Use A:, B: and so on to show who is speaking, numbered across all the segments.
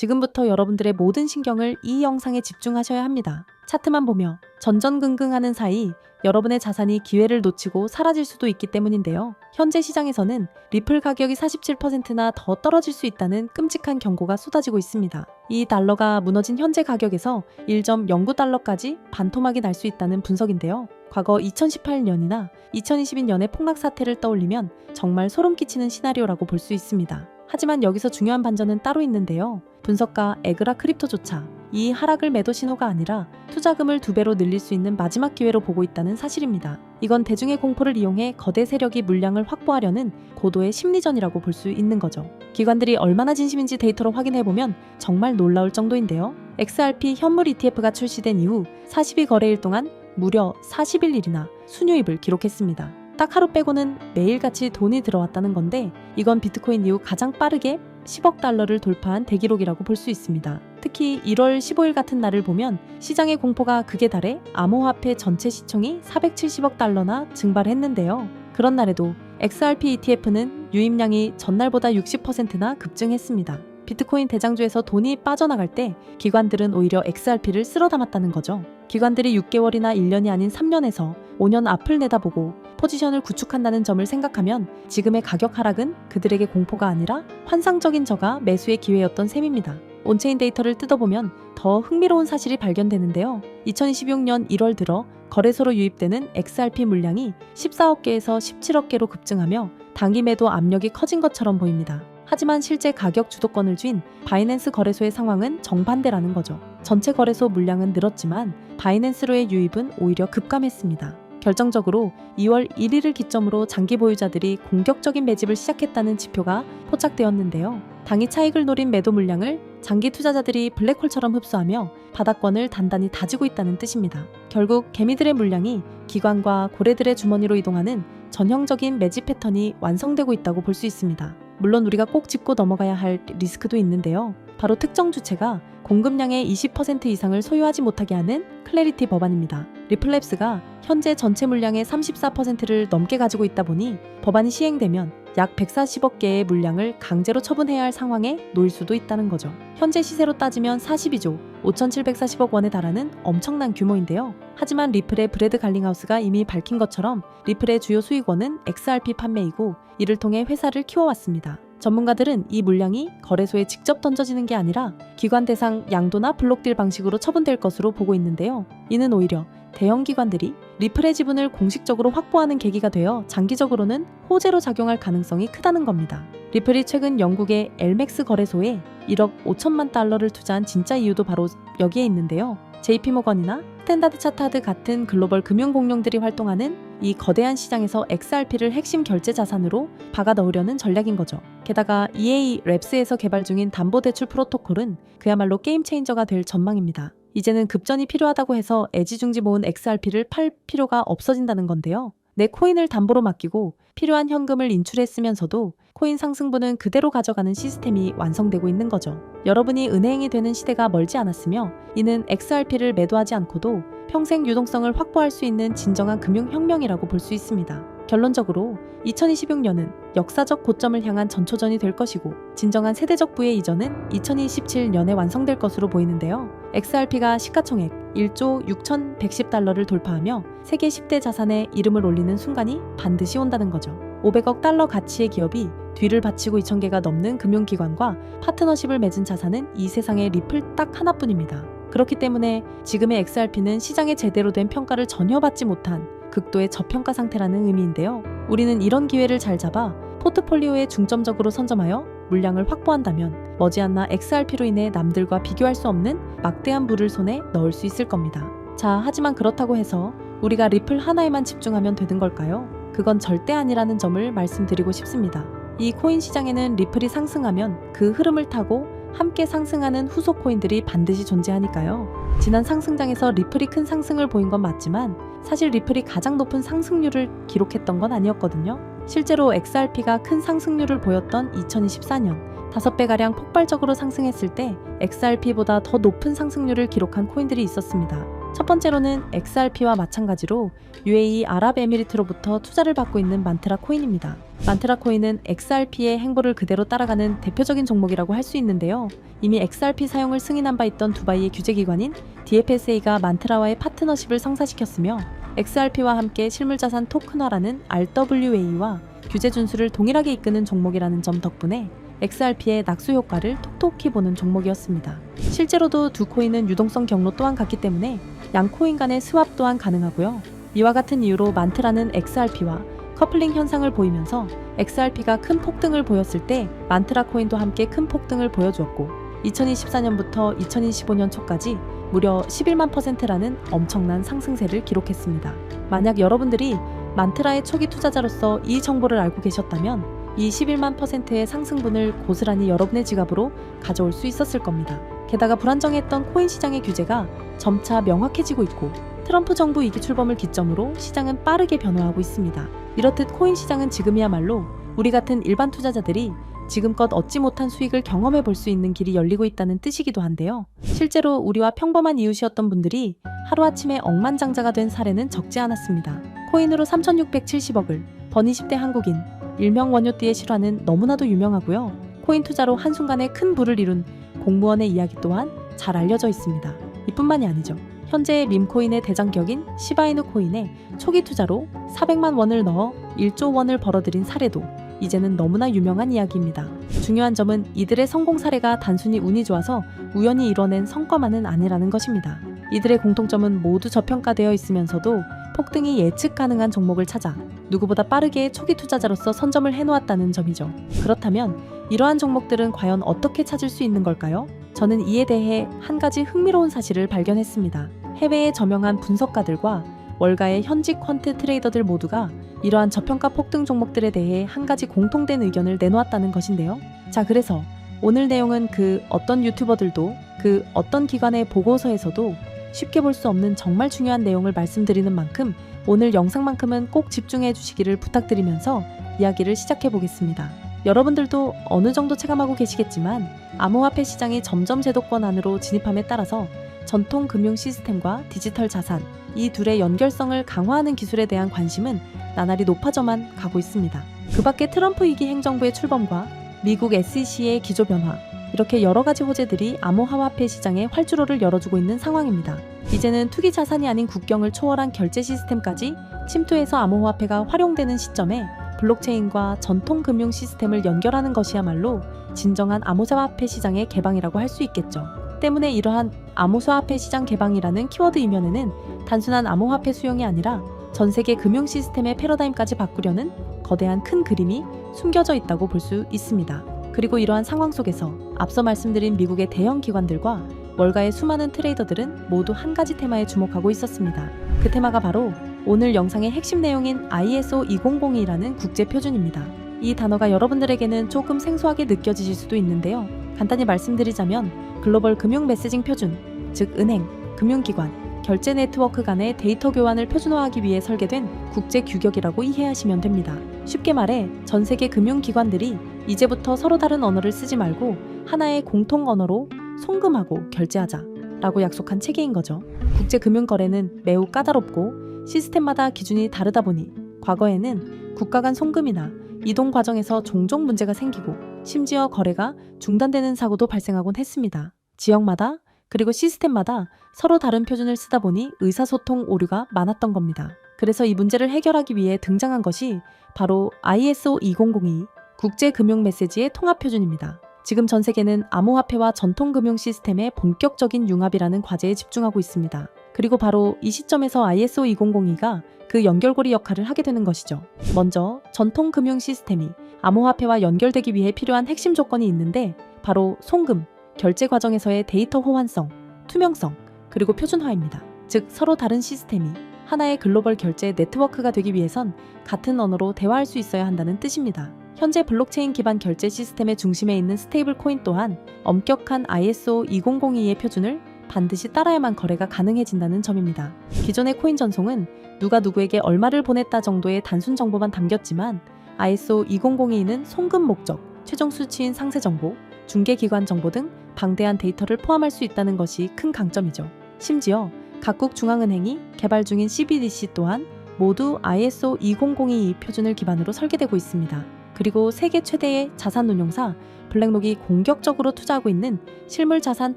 A: 지금부터 여러분들의 모든 신경을 이 영상에 집중하셔야 합니다. 차트만 보며 전전긍긍하는 사이 여러분의 자산이 기회를 놓치고 사라질 수도 있기 때문인데요. 현재 시장에서는 리플 가격이 47%나 더 떨어질 수 있다는 끔찍한 경고가 쏟아지고 있습니다. 이 달러가 무너진 현재 가격에서 1.09달러까지 반토막이 날 수 있다는 분석인데요. 과거 2018년이나 2022년의 폭락 사태를 떠올리면 정말 소름 끼치는 시나리오라고 볼 수 있습니다. 하지만 여기서 중요한 반전은 따로 있는데요. 분석가 에그라 크립토조차 이 하락을 매도 신호가 아니라 투자금을 2배로 늘릴 수 있는 마지막 기회로 보고 있다는 사실입니다. 이건 대중의 공포를 이용해 거대 세력이 물량을 확보하려는 고도의 심리전이라고 볼 수 있는 거죠. 기관들이 얼마나 진심인지 데이터로 확인해보면 정말 놀라울 정도인데요. XRP 현물 ETF가 출시된 이후 42거래일 동안 무려 41일이나 순유입을 기록했습니다. 딱 하루 빼고는 매일같이 돈이 들어왔다는 건데 이건 비트코인 이후 가장 빠르게 10억 달러를 돌파한 대기록이라고 볼 수 있습니다. 특히 1월 15일 같은 날을 보면 시장의 공포가 극에 달해 암호화폐 전체 시총이 470억 달러나 증발했는데요. 그런 날에도 XRP ETF는 유입량이 전날보다 60%나 급증했습니다. 비트코인 대장주에서 돈이 빠져나갈 때 기관들은 오히려 XRP를 쓸어 담았다는 거죠. 기관들이 6개월이나 1년이 아닌 3년에서 5년 앞을 내다보고 포지션을 구축한다는 점을 생각하면 지금의 가격 하락은 그들에게 공포가 아니라 환상적인 저가 매수의 기회였던 셈입니다. 온체인 데이터를 뜯어보면 더 흥미로운 사실이 발견되는데요. 2026년 1월 들어 거래소로 유입되는 XRP 물량이 14억 개에서 17억 개로 급증하며 단기 매도 압력이 커진 것처럼 보입니다. 하지만 실제 가격 주도권을 쥔 바이낸스 거래소의 상황은 정반대라는 거죠. 전체 거래소 물량은 늘었지만 바이낸스로의 유입은 오히려 급감했습니다. 결정적으로 2월 1일을 기점으로 장기 보유자들이 공격적인 매집을 시작했다는 지표가 포착되었는데요. 당이 차익을 노린 매도 물량을 장기 투자자들이 블랙홀처럼 흡수하며 바닥권을 단단히 다지고 있다는 뜻입니다. 결국 개미들의 물량이 기관과 고래들의 주머니로 이동하는 전형적인 매집 패턴이 완성되고 있다고 볼 수 있습니다. 물론 우리가 꼭 짚고 넘어가야 할 리스크도 있는데요. 바로 특정 주체가 공급량의 20% 이상을 소유하지 못하게 하는 클래리티 법안입니다. 리플랩스가 현재 전체 물량의 34%를 넘게 가지고 있다 보니 법안이 시행되면 약 140억 개의 물량을 강제로 처분해야 할 상황에 놓일 수도 있다는 거죠. 현재 시세로 따지면 42조 5,740억 원에 달하는 엄청난 규모인데요. 하지만 리플의 브래드 갈링하우스가 이미 밝힌 것처럼 리플의 주요 수익원은 XRP 판매이고 이를 통해 회사를 키워왔습니다. 전문가들은 이 물량이 거래소에 직접 던져지는 게 아니라 기관 대상 양도나 블록딜 방식으로 처분될 것으로 보고 있는데요. 이는 오히려 대형 기관들이 리플의 지분을 공식적으로 확보하는 계기가 되어 장기적으로는 호재로 작용할 가능성이 크다는 겁니다. 리플이 최근 영국의 엘맥스 거래소에 1억 5천만 달러를 투자한 진짜 이유도 바로 여기에 있는데요. JP모건이나 스탠다드 차타드 같은 글로벌 금융 공룡들이 활동하는 이 거대한 시장에서 XRP를 핵심 결제 자산으로 박아 넣으려는 전략인 거죠. 게다가 EA 랩스에서 개발 중인 담보대출 프로토콜은 그야말로 게임 체인저가 될 전망입니다. 이제는 급전이 필요하다고 해서 애지중지 모은 XRP를 팔 필요가 없어진다는 건데요. 내 코인을 담보로 맡기고 필요한 현금을 인출했으면서도 코인 상승분은 그대로 가져가는 시스템이 완성되고 있는 거죠. 여러분이 은행이 되는 시대가 멀지 않았으며 이는 XRP를 매도하지 않고도 평생 유동성을 확보할 수 있는 진정한 금융혁명이라고 볼 수 있습니다. 결론적으로 2026년은 역사적 고점을 향한 전초전이 될 것이고 진정한 세대적 부의 이전은 2027년에 완성될 것으로 보이는데요. XRP가 시가총액 1조 6,110달러를 돌파하며 세계 10대 자산에 이름을 올리는 순간이 반드시 온다는 거죠. 500억 달러 가치의 기업이 뒤를 바치고 2,000개가 넘는 금융기관과 파트너십을 맺은 자산은 이 세상에 리플 딱 하나뿐입니다. 그렇기 때문에 지금의 XRP는 시장에 제대로 된 평가를 전혀 받지 못한 극도의 저평가 상태라는 의미인데요. 우리는 이런 기회를 잘 잡아 포트폴리오에 중점적으로 선점하여 물량을 확보한다면 머지않아 XRP로 인해 남들과 비교할 수 없는 막대한 부를 손에 넣을 수 있을 겁니다. 자, 하지만 그렇다고 해서 우리가 리플 하나에만 집중하면 되는 걸까요? 그건 절대 아니라는 점을 말씀드리고 싶습니다. 이 코인 시장에는 리플이 상승하면 그 흐름을 타고 함께 상승하는 후속 코인들이 반드시 존재하니까요. 지난 상승장에서 리플이 큰 상승을 보인 건 맞지만 사실 리플이 가장 높은 상승률을 기록했던 건 아니었거든요. 실제로 XRP가 큰 상승률을 보였던 2024년 5배가량 폭발적으로 상승했을 때 XRP보다 더 높은 상승률을 기록한 코인들이 있었습니다. 첫 번째로는 XRP와 마찬가지로 UAE 아랍에미리트로부터 투자를 받고 있는 만트라 코인입니다. 만트라 코인은 XRP의 행보를 그대로 따라가는 대표적인 종목이라고 할 수 있는데요. 이미 XRP 사용을 승인한 바 있던 두바이의 규제기관인 DFSA가 만트라와의 파트너십을 성사시켰으며 XRP와 함께 실물자산 토큰화라는 RWA와 규제 준수를 동일하게 이끄는 종목이라는 점 덕분에 XRP의 낙수 효과를 톡톡히 보는 종목이었습니다. 실제로도 두 코인은 유동성 경로 또한 같기 때문에 양 코인 간의 스왑 또한 가능하고요. 이와 같은 이유로 만트라는 XRP와 커플링 현상을 보이면서 XRP가 큰 폭등을 보였을 때 만트라 코인도 함께 큰 폭등을 보여주었고 2024년부터 2025년 초까지 무려 11만 %라는 엄청난 상승세를 기록했습니다. 만약 여러분들이 만트라의 초기 투자자로서 이 정보를 알고 계셨다면 이 11만 %의 상승분을 고스란히 여러분의 지갑으로 가져올 수 있었을 겁니다. 게다가 불안정했던 코인 시장의 규제가 점차 명확해지고 있고 트럼프 정부 2기 출범을 기점으로 시장은 빠르게 변화하고 있습니다. 이렇듯 코인 시장은 지금이야말로 우리 같은 일반 투자자들이 지금껏 얻지 못한 수익을 경험해 볼 수 있는 길이 열리고 있다는 뜻이기도 한데요. 실제로 우리와 평범한 이웃이었던 분들이 하루아침에 억만장자가 된 사례는 적지 않았습니다. 코인으로 3,670억을 번 20대 한국인, 일명 원효띠의 실화는 너무나도 유명하고요. 코인 투자로 한순간에 큰 부를 이룬 공무원의 이야기 또한 잘 알려져 있습니다. 이뿐만이 아니죠. 현재 밈코인의 대장격인 시바이누 코인에 초기 투자로 400만 원을 넣어 1조 원을 벌어들인 사례도 이제는 너무나 유명한 이야기입니다. 중요한 점은 이들의 성공 사례가 단순히 운이 좋아서 우연히 이뤄낸 성과만은 아니라는 것입니다. 이들의 공통점은 모두 저평가되어 있으면서도 폭등이 예측 가능한 종목을 찾아 누구보다 빠르게 초기 투자자로서 선점을 해놓았다는 점이죠. 그렇다면 이러한 종목들은 과연 어떻게 찾을 수 있는 걸까요? 저는 이에 대해 한 가지 흥미로운 사실을 발견했습니다. 해외의 저명한 분석가들과 월가의 현직 퀀트 트레이더들 모두가 이러한 저평가 폭등 종목들에 대해 한 가지 공통된 의견을 내놓았다는 것인데요. 자, 그래서 오늘 내용은 그 어떤 유튜버들도 그 어떤 기관의 보고서에서도 쉽게 볼 수 없는 정말 중요한 내용을 말씀드리는 만큼 오늘 영상만큼은 꼭 집중해 주시기를 부탁드리면서 이야기를 시작해 보겠습니다. 여러분들도 어느 정도 체감하고 계시겠지만 암호화폐 시장이 점점 제도권 안으로 진입함에 따라서 전통 금융 시스템과 디지털 자산, 이 둘의 연결성을 강화하는 기술에 대한 관심은 나날이 높아져만 가고 있습니다. 그 밖에 트럼프 2기 행정부의 출범과 미국 SEC의 기조 변화, 이렇게 여러 가지 호재들이 암호화폐 시장에 활주로를 열어주고 있는 상황입니다. 이제는 투기 자산이 아닌 국경을 초월한 결제 시스템까지 침투해서 암호화폐가 활용되는 시점에 블록체인과 전통 금융 시스템을 연결하는 것이야말로 진정한 암호화폐 시장의 개방이라고 할 수 있겠죠. 때문에 이러한 암호화폐 시장 개방이라는 키워드 이면에는 단순한 암호화폐 수용이 아니라 전 세계 금융 시스템의 패러다임까지 바꾸려는 거대한 큰 그림이 숨겨져 있다고 볼 수 있습니다. 그리고 이러한 상황 속에서 앞서 말씀드린 미국의 대형 기관들과 월가의 수많은 트레이더들은 모두 한 가지 테마에 주목하고 있었습니다. 그 테마가 바로 오늘 영상의 핵심 내용인 ISO 2002라는 국제 표준입니다. 이 단어가 여러분들에게는 조금 생소하게 느껴지실 수도 있는데요. 간단히 말씀드리자면 글로벌 금융 메시징 표준, 즉 은행, 금융기관, 결제 네트워크 간의 데이터 교환을 표준화하기 위해 설계된 국제 규격이라고 이해하시면 됩니다. 쉽게 말해 전 세계 금융기관들이 이제부터 서로 다른 언어를 쓰지 말고 하나의 공통 언어로 송금하고 결제하자 라고 약속한 체계인 거죠. 국제 금융 거래는 매우 까다롭고 시스템마다 기준이 다르다 보니 과거에는 국가 간 송금이나 이동 과정에서 종종 문제가 생기고 심지어 거래가 중단되는 사고도 발생하곤 했습니다. 지역마다 그리고 시스템마다 서로 다른 표준을 쓰다 보니 의사소통 오류가 많았던 겁니다. 그래서 이 문제를 해결하기 위해 등장한 것이 바로 ISO 2002 국제금융 메시지의 통합표준입니다. 지금 전 세계는 암호화폐와 전통금융 시스템의 본격적인 융합이라는 과제에 집중하고 있습니다. 그리고 바로 이 시점에서 ISO 2002가 그 연결고리 역할을 하게 되는 것이죠. 먼저 전통금융 시스템이 암호화폐와 연결되기 위해 필요한 핵심 조건이 있는데 바로 송금, 결제 과정에서의 데이터 호환성, 투명성, 그리고 표준화입니다. 즉 서로 다른 시스템이 하나의 글로벌 결제 네트워크가 되기 위해선 같은 언어로 대화할 수 있어야 한다는 뜻입니다. 현재 블록체인 기반 결제 시스템의 중심에 있는 스테이블 코인 또한 엄격한 ISO 2002의 표준을 반드시 따라야만 거래가 가능해진다는 점입니다. 기존의 코인 전송은 누가 누구에게 얼마를 보냈다 정도의 단순 정보만 담겼지만 ISO 2002는 송금 목적, 최종 수취인 상세 정보, 중개기관 정보 등 방대한 데이터를 포함할 수 있다는 것이 큰 강점이죠. 심지어 각국 중앙은행이 개발 중인 CBDC 또한 모두 ISO 20022 표준을 기반으로 설계되고 있습니다. 그리고 세계 최대의 자산운용사 블랙록이 공격적으로 투자하고 있는 실물자산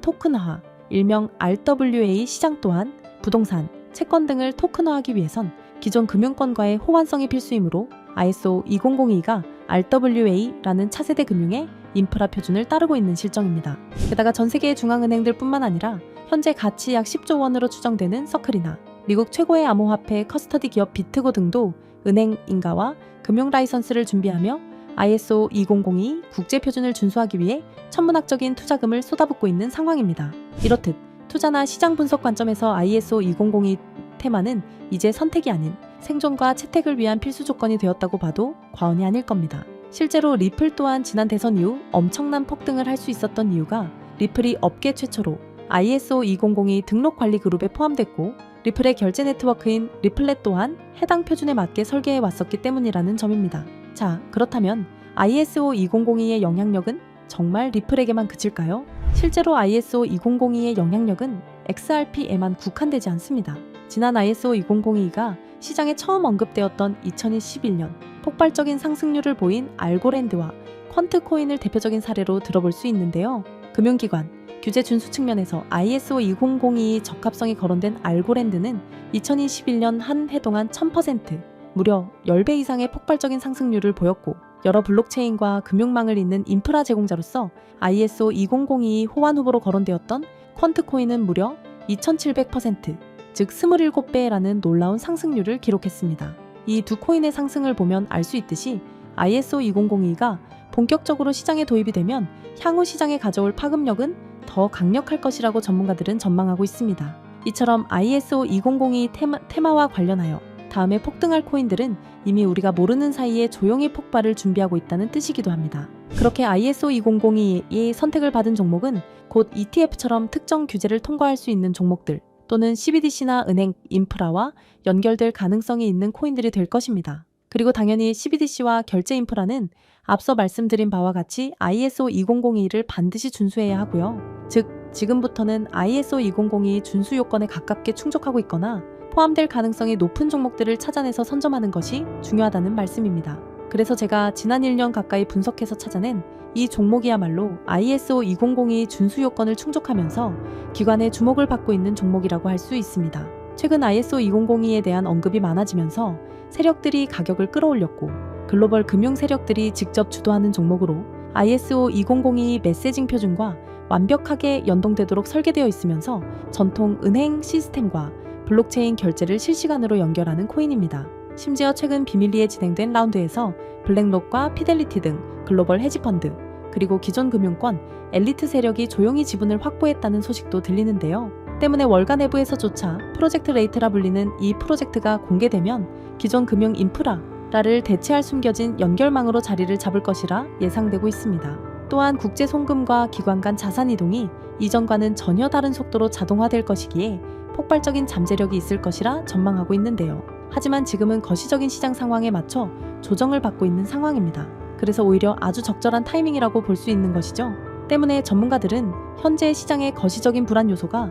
A: 토큰화, 일명 RWA 시장 또한 부동산, 채권 등을 토큰화하기 위해선 기존 금융권과의 호환성이 필수이므로 ISO 2002가 RWA라는 차세대 금융의 인프라 표준을 따르고 있는 실정입니다. 게다가 전 세계의 중앙은행들 뿐만 아니라 현재 가치 약 10조 원으로 추정되는 서클이나 미국 최고의 암호화폐 커스터디 기업 비트고 등도 은행 인가와 금융 라이선스를 준비하며 ISO 2002 국제 표준을 준수하기 위해 천문학적인 투자금을 쏟아붓고 있는 상황입니다. 이렇듯 투자나 시장 분석 관점에서 ISO 2002 테마는 이제 선택이 아닌 생존과 채택을 위한 필수 조건이 되었다고 봐도 과언이 아닐 겁니다. 실제로 리플 또한 지난 대선 이후 엄청난 폭등을 할 수 있었던 이유가 리플이 업계 최초로 ISO 2002 등록 관리 그룹에 포함됐고 리플의 결제 네트워크인 리플렛 또한 해당 표준에 맞게 설계해 왔었기 때문이라는 점입니다. 자, 그렇다면 ISO 2002의 영향력은 정말 리플에게만 그칠까요? 실제로 ISO 2002의 영향력은 XRP에만 국한되지 않습니다. 지난 ISO 2002가 시장에 처음 언급되었던 2021년 폭발적인 상승률을 보인 알고랜드와 퀀트코인을 대표적인 사례로 들어볼 수 있는데요. 금융기관, 규제 준수 측면에서 ISO 2002 적합성이 거론된 알고랜드는 2021년 한 해 동안 1000%, 무려 10배 이상의 폭발적인 상승률을 보였고 여러 블록체인과 금융망을 잇는 인프라 제공자로서 ISO 2002 호환 후보로 거론되었던 퀀트코인은 무려 2700%, 즉 27배라는 놀라운 상승률을 기록했습니다. 이 두 코인의 상승을 보면 알 수 있듯이 ISO 2002가 본격적으로 시장에 도입이 되면 향후 시장에 가져올 파급력은 더 강력할 것이라고 전문가들은 전망하고 있습니다. 이처럼 ISO 2002 테마와 관련하여 다음에 폭등할 코인들은 이미 우리가 모르는 사이에 조용히 폭발을 준비하고 있다는 뜻이기도 합니다. 그렇게 ISO 2002의 선택을 받은 종목은 곧 ETF처럼 특정 규제를 통과할 수 있는 종목들 또는 CBDC나 은행, 인프라와 연결될 가능성이 있는 코인들이 될 것입니다. 그리고 당연히 CBDC와 결제 인프라는 앞서 말씀드린 바와 같이 ISO 2002를 반드시 준수해야 하고요. 즉, 지금부터는 ISO 2002 준수 요건에 가깝게 충족하고 있거나 포함될 가능성이 높은 종목들을 찾아내서 선점하는 것이 중요하다는 말씀입니다. 그래서 제가 지난 1년 가까이 분석해서 찾아낸 이 종목이야말로 ISO 2002 준수 요건을 충족하면서 기관의 주목을 받고 있는 종목이라고 할 수 있습니다. 최근 ISO 2002에 대한 언급이 많아지면서 세력들이 가격을 끌어올렸고 글로벌 금융 세력들이 직접 주도하는 종목으로 ISO 2002 메시징 표준과 완벽하게 연동되도록 설계되어 있으면서 전통 은행 시스템과 블록체인 결제를 실시간으로 연결하는 코인입니다. 심지어 최근 비밀리에 진행된 라운드에서 블랙록과 피델리티 등 글로벌 헤지펀드, 그리고 기존 금융권, 엘리트 세력이 조용히 지분을 확보했다는 소식도 들리는데요. 때문에 월가 내부에서조차 프로젝트 레이트라 불리는 이 프로젝트가 공개되면 기존 금융 인프라를 대체할 숨겨진 연결망으로 자리를 잡을 것이라 예상되고 있습니다. 또한 국제 송금과 기관 간 자산 이동이 이전과는 전혀 다른 속도로 자동화될 것이기에 폭발적인 잠재력이 있을 것이라 전망하고 있는데요. 하지만 지금은 거시적인 시장 상황에 맞춰 조정을 받고 있는 상황입니다. 그래서 오히려 아주 적절한 타이밍이라고 볼 수 있는 것이죠. 때문에 전문가들은 현재 시장의 거시적인 불안 요소가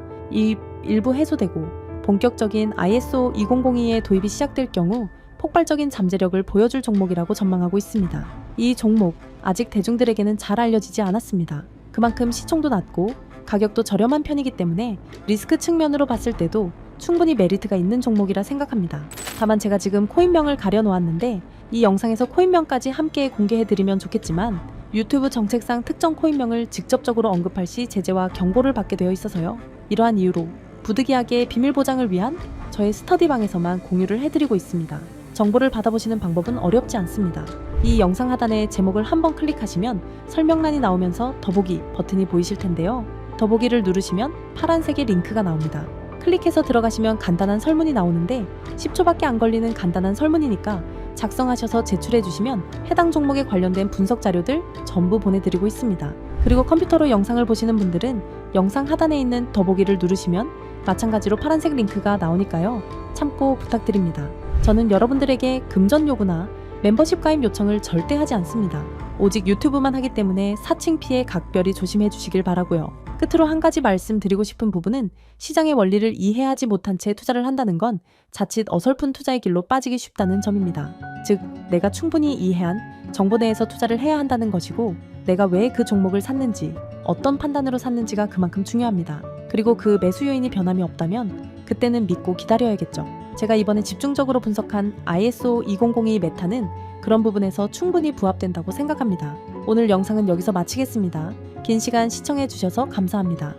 A: 일부 해소되고 본격적인 ISO 2002의 도입이 시작될 경우 폭발적인 잠재력을 보여줄 종목이라고 전망하고 있습니다. 이 종목 아직 대중들에게는 잘 알려지지 않았습니다. 그만큼 시총도 낮고 가격도 저렴한 편이기 때문에 리스크 측면으로 봤을 때도 충분히 메리트가 있는 종목이라 생각합니다. 다만 제가 지금 코인명을 가려놓았는데 이 영상에서 코인명까지 함께 공개해드리면 좋겠지만 유튜브 정책상 특정 코인명을 직접적으로 언급할 시 제재와 경고를 받게 되어 있어서요. 이러한 이유로 부득이하게 비밀 보장을 위한 저의 스터디방에서만 공유를 해드리고 있습니다. 정보를 받아보시는 방법은 어렵지 않습니다. 이 영상 하단에 제목을 한번 클릭하시면 설명란이 나오면서 더보기 버튼이 보이실 텐데요. 더보기를 누르시면 파란색의 링크가 나옵니다. 클릭해서 들어가시면 간단한 설문이 나오는데 10초밖에 안 걸리는 간단한 설문이니까 작성하셔서 제출해 주시면 해당 종목에 관련된 분석 자료들 전부 보내드리고 있습니다. 그리고 컴퓨터로 영상을 보시는 분들은 영상 하단에 있는 더보기를 누르시면 마찬가지로 파란색 링크가 나오니까요. 참고 부탁드립니다. 저는 여러분들에게 금전 요구나 멤버십 가입 요청을 절대 하지 않습니다. 오직 유튜브만 하기 때문에 사칭 피해 각별히 조심해 주시길 바라고요. 끝으로 한 가지 말씀드리고 싶은 부분은 시장의 원리를 이해하지 못한 채 투자를 한다는 건 자칫 어설픈 투자의 길로 빠지기 쉽다는 점입니다. 즉, 내가 충분히 이해한 정보 내에서 투자를 해야 한다는 것이고, 내가 왜 그 종목을 샀는지, 어떤 판단으로 샀는지가 그만큼 중요합니다. 그리고 그 매수 요인이 변함이 없다면 그때는 믿고 기다려야겠죠. 제가 이번에 집중적으로 분석한 ISO 2002 메타는 그런 부분에서 충분히 부합된다고 생각합니다. 오늘 영상은 여기서 마치겠습니다. 긴 시간 시청해 주셔서 감사합니다.